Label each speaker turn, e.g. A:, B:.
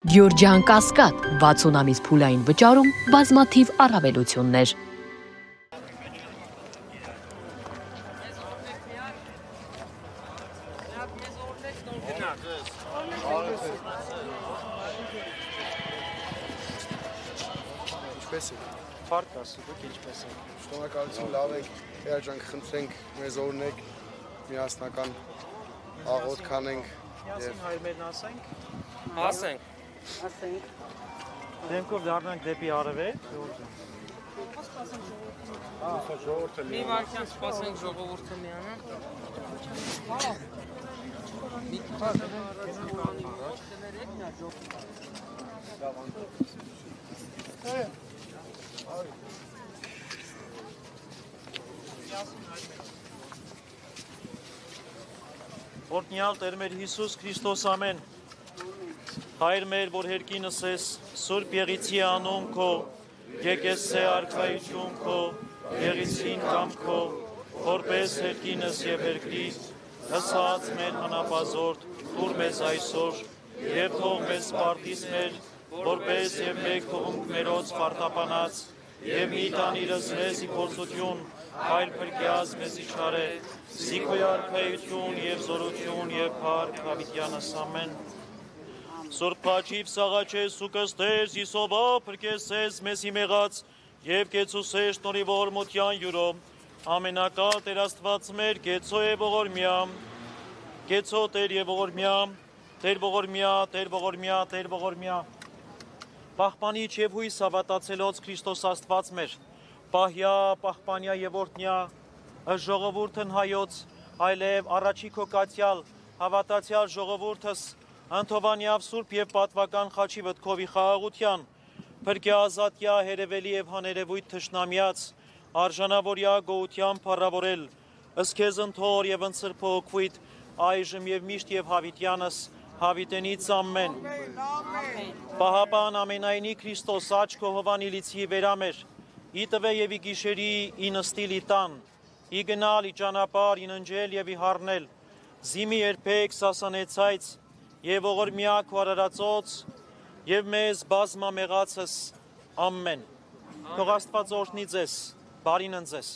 A: Գյորջյան Կասկադ 60 ամիս փուլային վճարում բազմաթիվ առավելություններ։
B: Ինչպես եք։
C: Փառք Աստծո, դուք ինչպես եք։
B: Շնորհակալություն, լավ եք։ Երջանք խնդրենք մեզ օրհնեք, միասնական աղոթք անենք
C: Միասին հայրերն ասենք։
D: Ասենք։
C: Դեմքով դառնանք դեպի արևելք։
D: Մի վարքյան սպասենք ժողովուրդը միանա։
C: Օրհնյալ Տեր մեր Հիսուս Քրիստոս ամեն։ Հայր մեր, որ հերկինս ես, Սուրբ Եղիցի անուն քո, եկես է արքայություն քո, Եղիցին կամ քո, որպես հերկինս եւ երկրի, հսած մեր անապազորդ, տուր մեզ այսօր, եւ թող մեզ պարտիս մեր, որպես եւ մեկ թողունք մերոց պարտապանած, եւ մի տանիրս մեզ իփորձություն, հայր փրկյազ մեզ իչարե, զիքոյ արքայություն եւ զորություն եւ փառք հավիտյանս ամեն։ Սուրբ Փաչիվ սաղաչես ու կստես Իսովա փրկեսես մեզ իմեղած եւ կեցուսես շնորհիվոր մոտյան յուրո ամենակա Տեր Աստված մեր կեցո է ողորմյա կեցո Տեր եւ ողորմյա Տեր ողորմյա Տեր ողորմյա Տեր ողորմյա Պահպանիչ եւ հույս հավատացելոց Քրիստոս Աստված մեր պահյա պահպանյա եւ օրհնյա ժողովուրդն հայոց այլև առաջի քոկացյալ հավատացյալ ժողովուրդս Անթովանյավ Սուրբ եւ պատվական խաչի վտքովի խաղաղության, փրկե ազատյա հերևելի եւ հաներևույթ թշնամյաց, արժանավորյա գոհության փառավորել, ըստ քեզ ընթոր եւ ընսրբո քույտ, այժմ եւ միշտ եւ հավիտյանս, հավիտենից ամեն։ Պահապան ամենայնի Քրիստոս աչքո հովանիլիցի վերամեր, ի տվե եւ ի գիշերի ի նստիլ ի տան, ի գնալ ի ճանապարհ ի ննջել եւ ի հառնել, զիմի երբեք սասանեցայց Եվ ողորմյա քո արարածոց, եւ մեզ բազմամեղացս, ամեն։ Թող Աստված օրհնի ձեզ, բարին ձեզ։